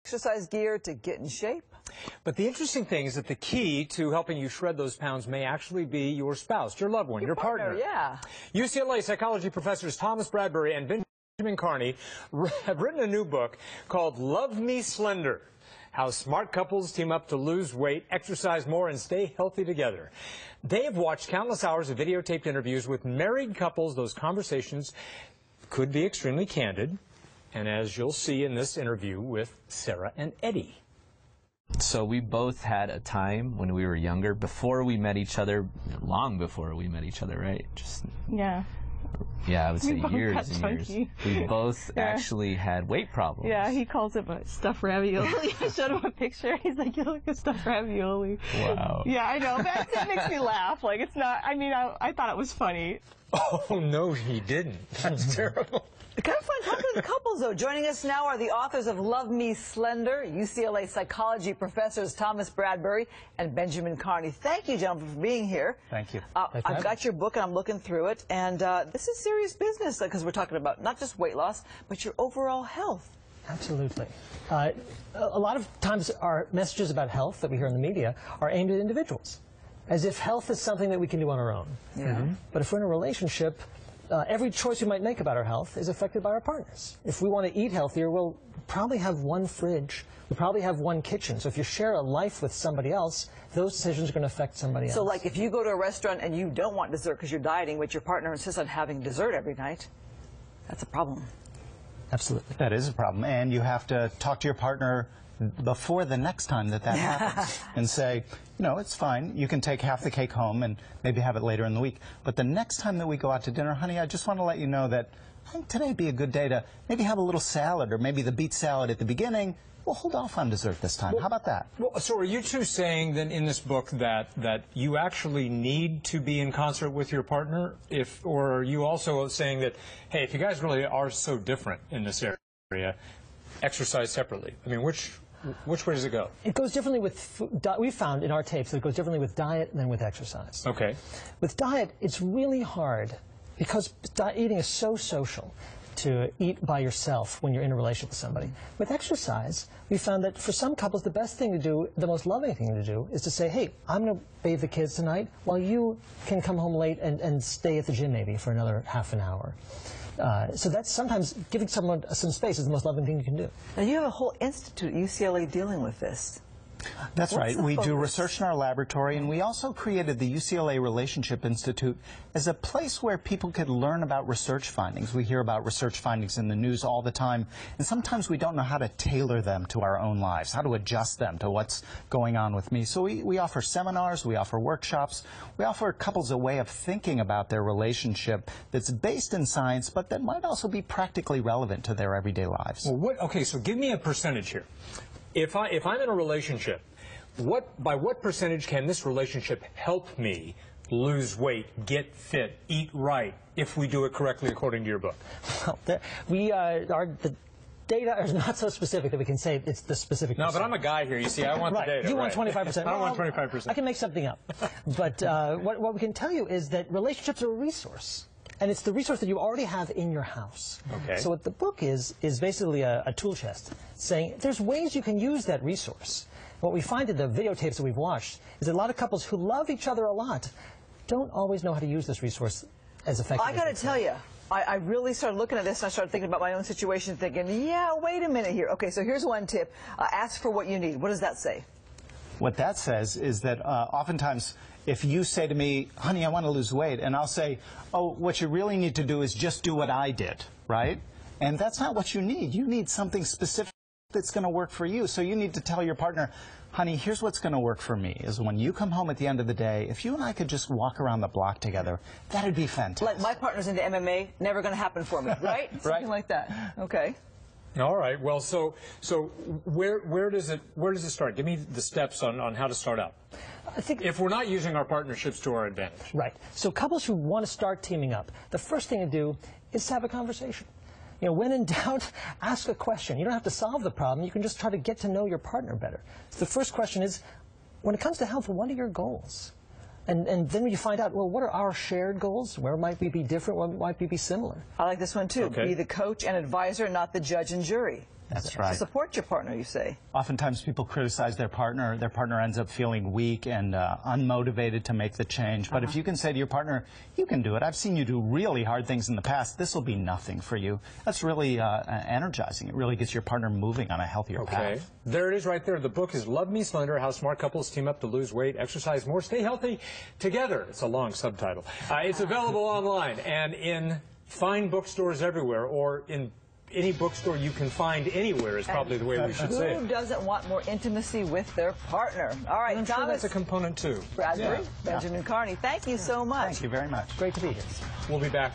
exercise gear to get in shape. But the interesting thing is that the key to helping you shred those pounds may actually be your spouse, your loved one, your partner. Yeah. UCLA psychology professors Thomas Bradbury and Benjamin Karney have written a new book called Love Me Slender: How Smart Couples Team Up to Lose Weight, Exercise More, and Stay Healthy Together. They have watched countless hours of videotaped interviews with married couples. Those conversations could be extremely candid, and as you'll see in this interview with Sarah and Eddie. So we both had a time when we were younger, before we met each other, long before we met each other, right? Yeah, I would say years and years. We both actually had weight problems. Yeah, he calls it a stuffed ravioli. I showed him a picture. He's like, "You look like a stuffed ravioli." Wow. Yeah, I know. But it makes me laugh. Like, it's not, I mean, I thought it was funny. Oh, no, he didn't. That's terrible. Kind of fun talking to the couples, though. Joining us now are the authors of Love Me Slender, UCLA psychology professors Thomas Bradbury and Benjamin Karney. Thank you, gentlemen, for being here. Thank you. I've got your book, and I'm looking through it. And this is serious business, because we're talking about not just weight loss, but your overall health. Absolutely. A lot of times our messages about health that we hear in the media are aimed at individuals, as if health is something that we can do on our own. Yeah. But if we're in a relationship, every choice we might make about our health is affected by our partners. If we want to eat healthier, we'll probably have one fridge. We'll probably have one kitchen. So if you share a life with somebody else, those decisions are going to affect somebody else. So like if you go to a restaurant and you don't want dessert because you're dieting, but your partner insists on having dessert every night, that's a problem. Absolutely. That is a problem. And you have to talk to your partner before the next time that happens and say, you know, it's fine. You can take half the cake home and maybe have it later in the week. But the next time that we go out to dinner, honey, I just want to let you know that I think today would be a good day to maybe have a little salad, or maybe the beet salad at the beginning. We'll hold off on dessert this time. How about that? Well, so are you two saying then in this book that you actually need to be in concert with your partner? Or are you also saying that, hey, if you guys really are so different in this area, exercise separately? I mean, which way does it go? It goes differently with food. We found in our tapes that it goes differently with diet than with exercise. Okay. With diet, it's really hard because eating is so social to eat by yourself when you're in a relationship with somebody. With exercise, we found that for some couples, the best thing to do, the most loving thing to do, is to say, hey, I'm going to bathe the kids tonight while you can come home late and stay at the gym maybe for another half an hour. So that's sometimes giving someone some space is the most loving thing you can do. Now you have a whole institute at UCLA dealing with this. That's right. We do research in our laboratory, and we also created the UCLA Relationship Institute as a place where people could learn about research findings. We hear about research findings in the news all the time, and sometimes we don't know how to tailor them to our own lives, how to adjust them to what's going on with me. So we offer seminars, we offer workshops, we offer couples a way of thinking about their relationship that's based in science, but that might also be practically relevant to their everyday lives. Well, okay, so give me a percentage here. If I'm in a relationship, by what percentage can this relationship help me lose weight, get fit, eat right, if we do it correctly according to your book? Well, the data is not so specific that we can say it's the specific percent. No, but I'm a guy here, you see, I want the data. You want 25%. I want 25%. I can make something up. But what we can tell you is that relationships are a resource. And it's the resource that you already have in your house. Okay. So what the book is basically a tool chest saying there's ways you can use that resource. What we find in the videotapes that we've watched is that a lot of couples who love each other a lot don't always know how to use this resource as effectively. I got to tell you, I really started looking at this and I started thinking about my own situation, thinking, yeah, wait a minute here. Okay, so here's one tip. Ask for what you need. What does that say? What that says is that oftentimes if you say to me, honey, I want to lose weight, and I'll say, oh, what you really need to do is just do what I did, right? And that's not what you need. You need something specific that's going to work for you. So you need to tell your partner, honey, here's what's going to work for me, is when you come home at the end of the day, if you and I could just walk around the block together, that'd be fantastic. Like my partner's into MMA, never going to happen for me, right? Something like that. Okay. All right. Well, so where does it start? Give me the steps on how to start out. I think if we're not using our partnerships to our advantage. Right. So couples who want to start teaming up, the first thing to do is to have a conversation. You know, when in doubt, ask a question. You don't have to solve the problem. You can just try to get to know your partner better. So the first question is, when it comes to health, what are your goals? And then when you find out, well, what are our shared goals? Where might we be different? Where might we be similar? I like this one, too. Okay. Be the coach and advisor, not the judge and jury. That's right. To support your partner, you say. Oftentimes people criticize their partner. Their partner ends up feeling weak and unmotivated to make the change. But if you can say to your partner, you can do it. I've seen you do really hard things in the past. This will be nothing for you. That's really energizing. It really gets your partner moving on a healthier path. There it is right there. The book is Love Me Slender, How Smart Couples Team Up to Lose Weight, Exercise More, Stay Healthy Together. It's a long subtitle. It's available online and in fine bookstores everywhere, or in any bookstore you can find anywhere is probably the way we should say it. Who doesn't want more intimacy with their partner? All right, I'm sure that's a component too. Bradbury, Benjamin Karney, thank you so much. Thank you very much. Great to be here. We'll be back.